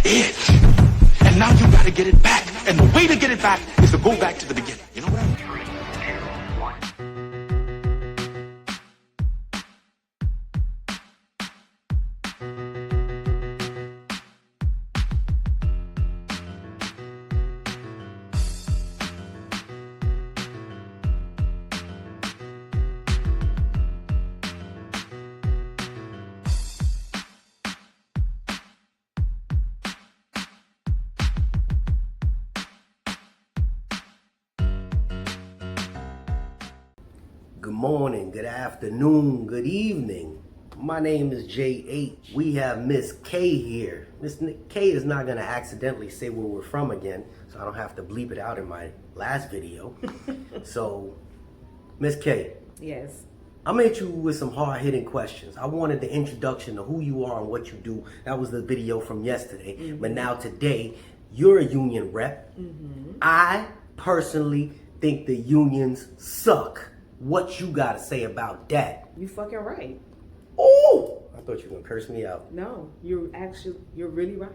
edge. And now you gotta get it back. And the way to get it back is to go back to the beginning. You know what I mean? Good morning, good afternoon, good evening. My name is JH. We have Miss K here. Miss K is not gonna accidentally say where we're from again, so I don't have to bleep it out in my last video. So, Miss K. Yes. I'm gonna hit you with some hard-hitting questions. I wanted the introduction to who you are and what you do. That was the video from yesterday. Mm-hmm. But now today, you're a union rep. Mm-hmm. I personally think the unions suck. What you gotta say about that? You fucking right. Oh, I thought you were gonna curse me out. No, you're really right.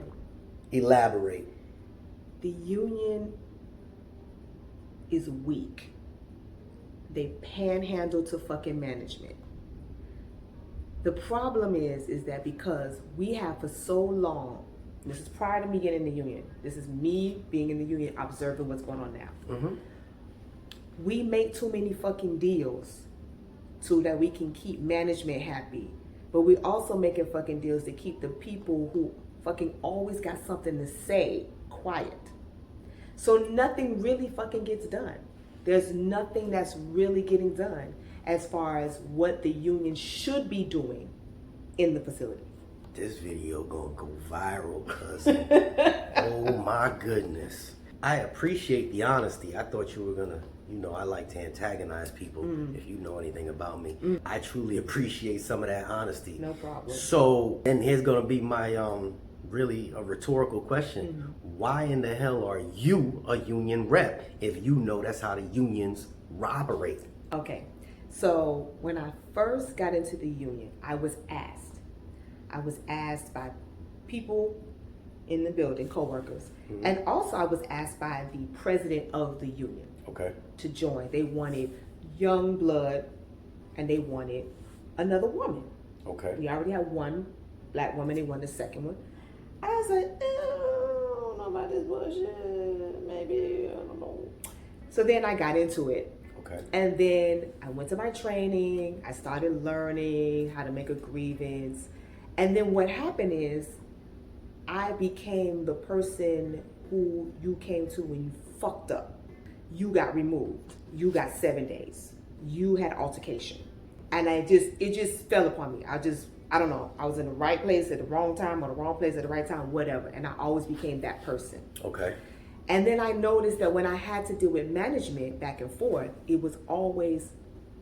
Elaborate. The union is weak. They panhandle to fucking management. The problem is that because we have for so long, this is prior to me getting in the union, this is me being in the union, observing what's going on now. Mm-hmm. We make too many fucking deals so that we can keep management happy. But we also making fucking deals to keep the people who fucking always got something to say quiet. So nothing really fucking gets done. There's nothing that's really getting done as far as what the union should be doing in the facility. This video gonna go viral, cousin. Oh my goodness. I appreciate the honesty. I thought you were gonna, I like to antagonize people if you know anything about me. I truly appreciate some of that honesty. No problem. So, and here's gonna be my really a rhetorical question. Why in the hell are you a union rep if you know that's how the unions operate? Okay, so when I first got into the union, I was asked by people in the building, co-workers, and also I was asked by the president of the union to join. They wanted young blood and they wanted another woman. Okay. We already had one black woman, they wanted the second one. I was like, I don't know about this bullshit, maybe, I don't know. So then I got into it. Okay. And then I went to my training, I started learning how to make a grievance. And then what happened is, I became the person who you came to when you fucked up. You got removed. You got 7 days. You had altercation. And it just fell upon me. I don't know. I was in the right place at the wrong time or the wrong place at the right time, whatever. And I always became that person. Okay. And then I noticed that when I had to deal with management back and forth, it was always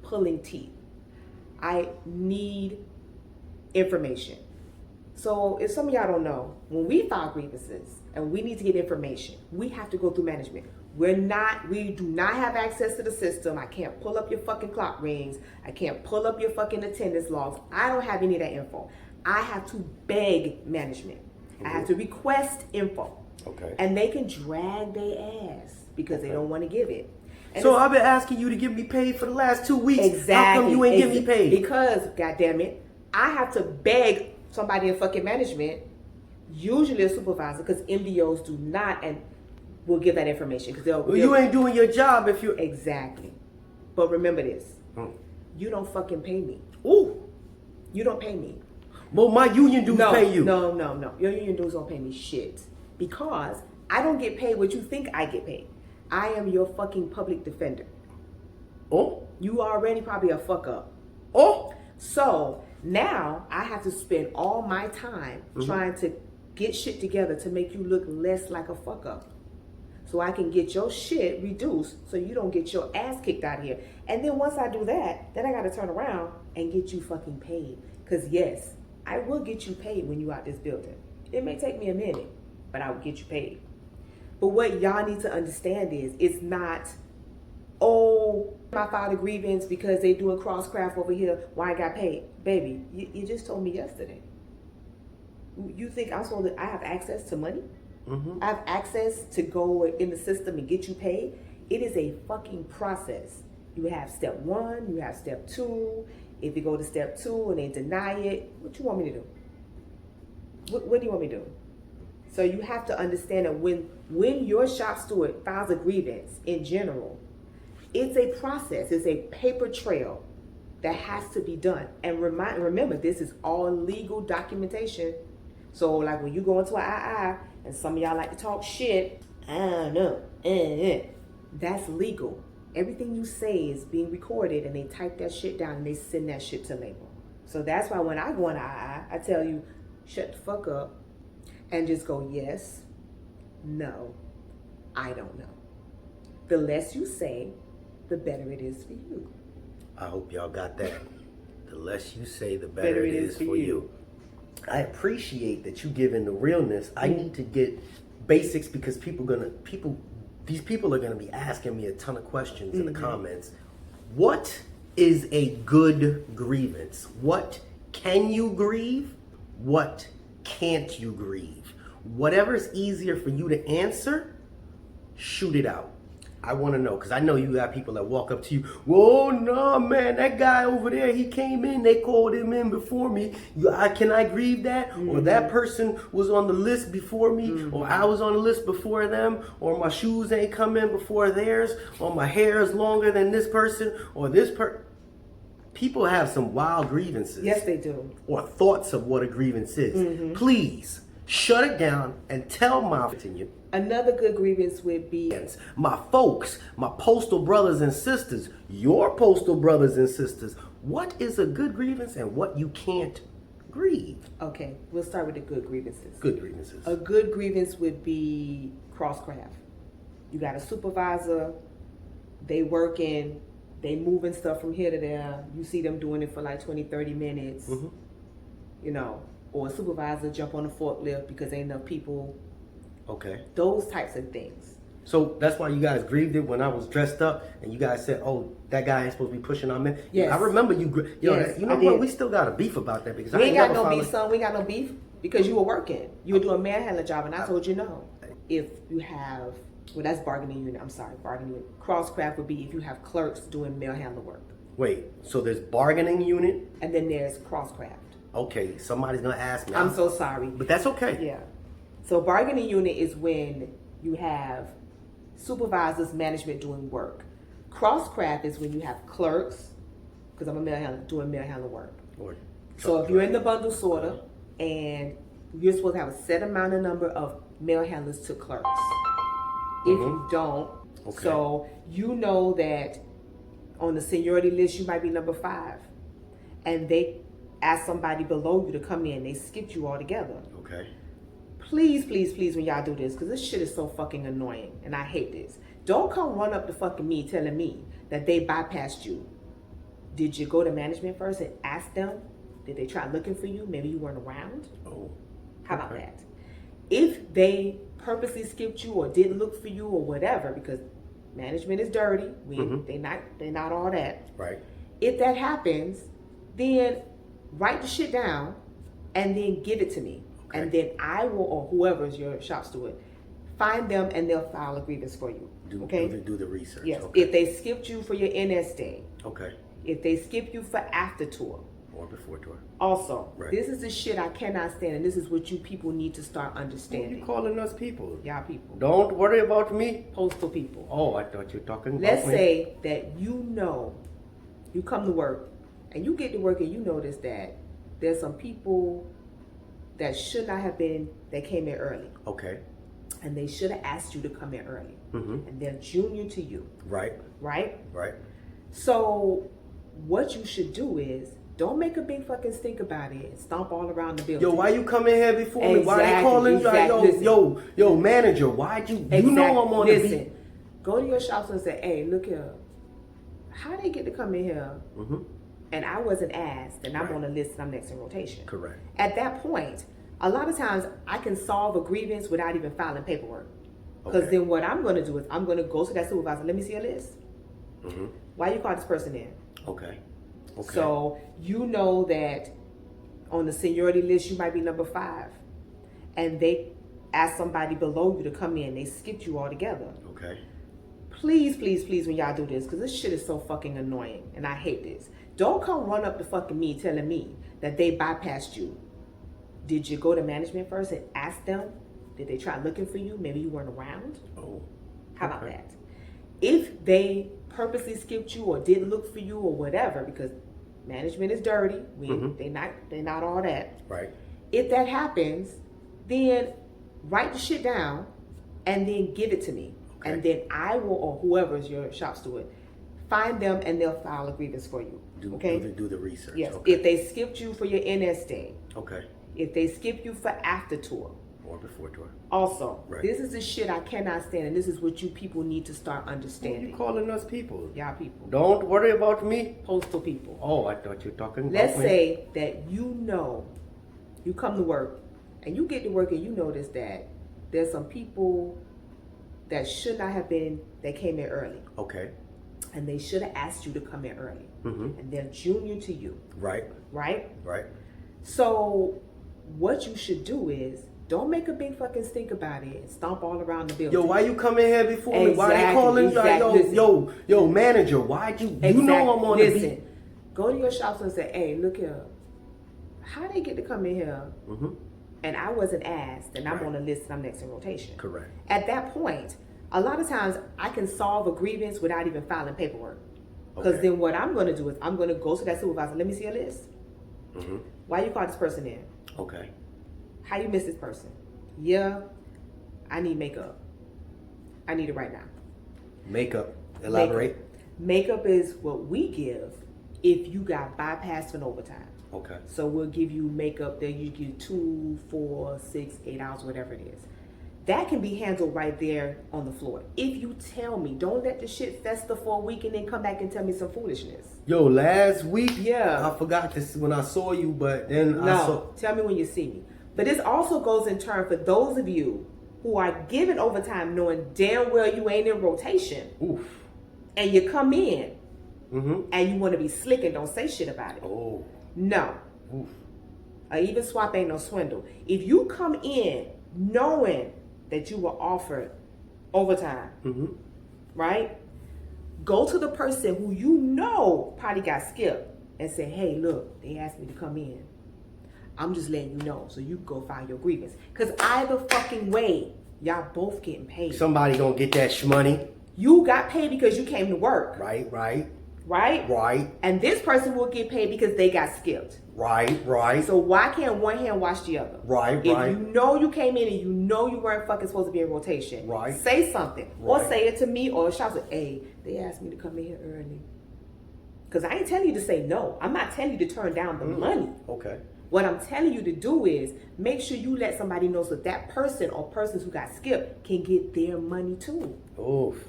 pulling teeth. I need information. So if some of y'all don't know, when we file grievances and we need to get information, we have to go through management. We do not have access to the system. I can't pull up your fucking clock rings. I can't pull up your fucking attendance logs. I don't have any of that info. I have to beg management. I have to request info. Okay. And they can drag their ass because they don't want to give it. And so I've been asking you to give me paid for the last 2 weeks. Exactly. How come you ain't give me paid? Because, goddammit, I have to beg somebody in fucking management, usually a supervisor, because MBOs do not and will give that information because you ain't doing your job if you exactly. But remember this: you don't fucking pay me. Ooh, you don't pay me. Well, my union dues pay you. No. Your union dues don't pay me shit because I don't get paid what you think I get paid. I am your fucking public defender. Oh, you already probably a fuck up. Oh, so. Now I have to spend all my time trying to get shit together to make you look less like a fuck up. So I can get your shit reduced so you don't get your ass kicked out of here. And then once I do that, then I got to turn around and get you fucking paid. Because yes, I will get you paid when you out this building. It may take me a minute, but I will get you paid. But what y'all need to understand is it's not, oh, I filed a grievance because they doing cross craft over here. Why I got paid? Baby, you just told me yesterday. You think I have access to money? Mm-hmm. I have access to go in the system and get you paid? It is a fucking process. You have step 1, you have step 2. If you go to step 2 and they deny it, what you want me to do? What do you want me to do? So you have to understand that when your shop steward files a grievance in general, it's a process. It's a paper trail that has to be done. And remember, this is all legal documentation. So like when you go into an II and some of y'all like to talk shit, I don't know, that's legal. Everything you say is being recorded and they type that shit down and they send that shit to label. So that's why when I go into II, I tell you, shut the fuck up and just go, yes, no, I don't know. The less you say, the better it is for you. I hope y'all got that. The less you say, the better it is for you. I appreciate that you giving the realness. I need to get basics because these people are gonna be asking me a ton of questions in the comments. What is a good grievance? What can you grieve? What can't you grieve? Whatever's easier for you to answer, shoot it out. I want to know, because I know you got people that walk up to you, whoa, no, man, that guy over there, he came in, they called him in before me. Can I grieve that? Or that person was on the list before me, or I was on the list before them, or my shoes ain't come in before theirs, or my hair is longer than this person, or this People have some wild grievances. Yes, they do. Or thoughts of what a grievance is. Please, shut it down and tell my continue. Another good grievance would be my folks, my postal brothers and sisters, your postal brothers and sisters. What is a good grievance and what you can't grieve? Okay, we'll start with the good grievances. Good grievances. A good grievance would be cross-craft. You got a supervisor, they working, they moving stuff from here to there. You see them doing it for like 20, 30 minutes. You know, or a supervisor jump on a forklift because ain't enough people. Okay. Those types of things. So that's why you guys grieved it when I was dressed up and you guys said, oh, that guy ain't supposed to be pushing on me. Yes. I remember you. Yes, you know what? We still got a beef about that because we ain't got no beef, son. We ain't got no beef because you were working. You were doing manhandler job and I told you no. If you have, well, that's bargaining unit. I'm sorry, bargaining unit. Cross-craft would be if you have clerks doing mail handler work. Wait, so there's bargaining unit? And then there's cross-craft. Okay, somebody's going to ask me. I'm so sorry. But that's okay. Yeah. So bargaining unit is when you have supervisors, management doing work. Cross-craft is when you have clerks, because I'm a mail handler, doing mail handler work. So if you're in the bundle sorter and you're supposed to have a set amount of number of mail handlers to clerks. If you don't, so you know that on the seniority list you might be number 5 and they ask somebody below you to come in, they skipped you altogether. Okay. Please, please, please, when y'all do this, because this shit is so fucking annoying, and I hate this. Don't come run up to fucking me telling me that they bypassed you. Did you go to management first and ask them? Did they try looking for you? Maybe you weren't around? Oh. How about that? If they purposely skipped you or didn't look for you or whatever, because management is dirty, they're not all that. Right. If that happens, then write the shit down and then give it to me. And then I will, or whoever is your shop steward, find them and they'll file a grievance for you. Do the research. Yes. Okay. If they skipped you for your NS day. Okay. If they skip you for after tour. Or before tour. Also, right. This is the shit I cannot stand, and this is what you people need to start understanding. What are you calling us people? Y'all people. Don't worry about me. Postal people. Oh, I thought you were talking about Let's me. say that you come to work, and you get to work and you notice that there's some people that should not have been, that came in early. Okay. And they should have asked you to come in early. And they're junior to you. Right. Right? Right. So what you should do is, don't make a big fucking stink about it and stomp all around the building. Yo, why you come in here before me? Why they calling you? Yo, manager, why'd you, you know I'm on the beat. Go to your shops and say, hey, look here. How they get to come in here? And I wasn't asked, and I'm on the list and I'm next in rotation. Correct. At that point, a lot of times I can solve a grievance without even filing paperwork. Because then what I'm going to do is I'm going to go to that supervisor. Let me see your list. Why you call this person in? Okay. So you know that on the seniority list you might be number 5. and they ask somebody below you to come in, they skipped you altogether. Okay. Please, please, please, when y'all do this, because this shit is so fucking annoying, and I hate this. Don't come run up to fucking me telling me that they bypassed you. Did you go to management first and ask them? Did they try looking for you? Maybe you weren't around? Oh. How about that? If they purposely skipped you or didn't look for you or whatever, because management is dirty, they're not all that. Right. If that happens, then write the shit down and then give it to me. Okay. And then I will, or whoever is your shop steward, find them and they'll file a grievance for you. Do the research. Yes. Okay. If they skipped you for your NS day. Okay. If they skip you for after tour. Or before tour. Also, right. This is the shit I cannot stand, and this is what you people need to start understanding. You calling us people? Y'all people. Don't worry about me. Postal people. Oh, I thought you were talking about Let's me. say that you come to work, and you get to work and you notice that there's some people that should not have been, that came in early. Okay. And they should have asked you to come in early. Mm-hmm. And they're junior to you. Right. Right? Right. So what you should do is, don't make a big fucking stink about it and stomp all around the building. Yo, why you come in here before me? Why they Exactly, calling exactly. yo, manager, why'd you, Exactly. you know I'm on the Listen, beat. go to your shops and say, hey, look here. How they get to come in here and I wasn't asked and I'm on the list and I'm next in rotation? Correct. At that point, a lot of times I can solve a grievance without even filing paperwork. Because then what I'm going to do is I'm going to go to that supervisor. Let me see a list. Why you call this person in? Okay. How you miss this person? Yeah, I need makeup. I need it right now. Makeup. Elaborate. Makeup is what we give if you got bypassed for overtime. Okay. So we'll give you makeup that you give 2, 4, 6, 8 hours, whatever it is. That can be handled right there on the floor. If you tell me, don't let the shit fester for a week and then come back and tell me some foolishness. Yo, last week, yeah, I forgot this when I saw you, but then tell me when you see me. But this also goes in turn for those of you who are given overtime knowing damn well you ain't in rotation. Oof. And you come in and you want to be slick and don't say shit about it. Oh. No. Oof. A even swap ain't no swindle. If you come in knowing that you were offered overtime, right? Go to the person who you know probably got skipped and say, hey, look, they asked me to come in. I'm just letting you know so you can go file your grievance. Because either fucking way, y'all both getting paid. Somebody gonna get that shmoney. You got paid because you came to work. Right. Right? And this person will get paid because they got skipped. Right. So why can't one hand wash the other? Right. If you know you came in and you know you weren't fucking supposed to be in rotation, say something. Or say it to me or shout, hey, they asked me to come in here early. Because I ain't telling you to say no. I'm not telling you to turn down the money. Okay. What I'm telling you to do is make sure you let somebody know so that person or persons who got skipped can get their money too. Oof.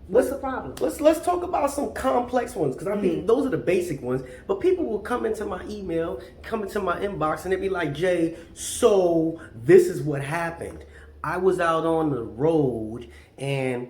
What's the problem? Let's talk about some complex ones, because I think those are the basic ones. But people will come into my email, come into my inbox, and they'll be like, Jay, so this is what happened. I was out on the road and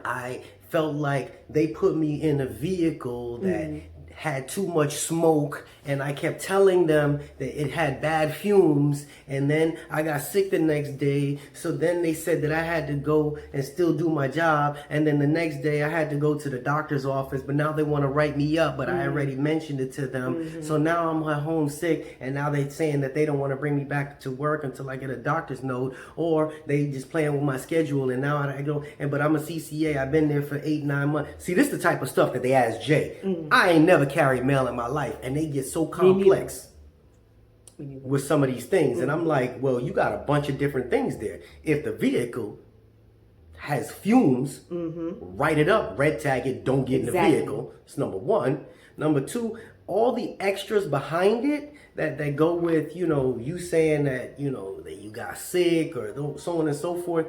I felt like they put me in a vehicle that had too much smoke, and I kept telling them that it had bad fumes, and then I got sick the next day, so then they said that I had to go and still do my job, and then the next day I had to go to the doctor's office, but now they want to write me up, but I already mentioned it to them, so now I'm at home sick, and now they're saying that they don't want to bring me back to work until I get a doctor's note, or they just playing with my schedule, and now I go, but I'm a CCA, I've been there for 8-9 months. See, this is the type of stuff that they ask Jay. I ain't never carried mail in my life, and they get so complex with some of these things, and I'm like, well, you got a bunch of different things there. If the vehicle has fumes, write it up, red tag it, don't get in the vehicle. It's number one. Number two, all the extras behind it that go with, you saying that, that you got sick or so on and so forth.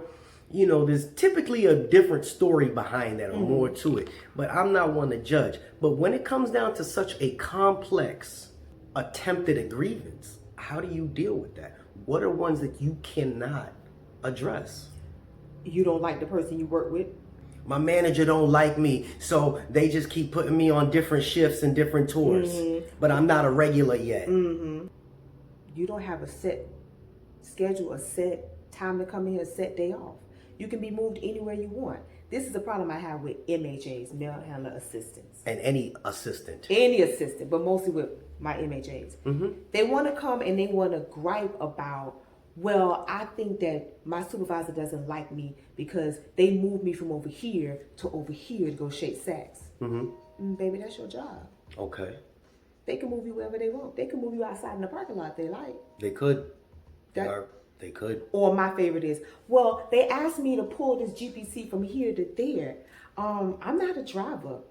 There's typically a different story behind that or more to it, but I'm not one to judge. But when it comes down to such a complex attempted grievance, how do you deal with that? What are ones that you cannot address? You don't like the person you work with? My manager don't like me, so they just keep putting me on different shifts and different tours, but I'm not a regular yet. You don't have a set schedule a set time to come in here, a set day off. You can be moved anywhere you want. This is the problem I have with MHAs, mail handler assistants. And any assistant. Any assistant, but mostly with my MHAs. Mm-hmm. They want to come and they want to gripe about, well, I think that my supervisor doesn't like me because they moved me from over here to go shake sacks. Mm-hmm. Baby, that's your job. Okay. They can move you wherever they want. They can move you outside in the parking lot if they like. They could. They could. Or my favorite is, well, they asked me to pull this GPC from here to there. I'm not a driver.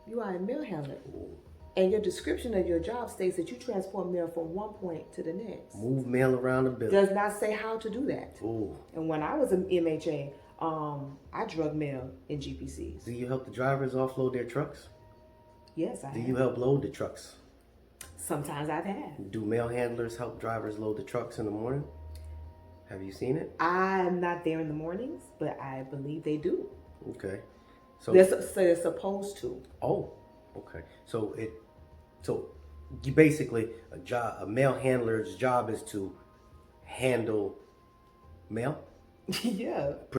You are a mail handler. Ooh. And your description of your job states that you transport mail from one point to the next. Move mail around the building. Does not say how to do that. Ooh. And when I was an MHA, I drug mail in GPCs. Do you help the drivers offload their trucks? Yes, I have. Do you help load the trucks? Sometimes I've had. Do mail handlers help drivers load the trucks in the morning? Have you seen it? I'm not there in the mornings, but I believe they do. Okay. So they're supposed to. Oh, okay. So you basically a mail handler's job is to handle mail? Yeah.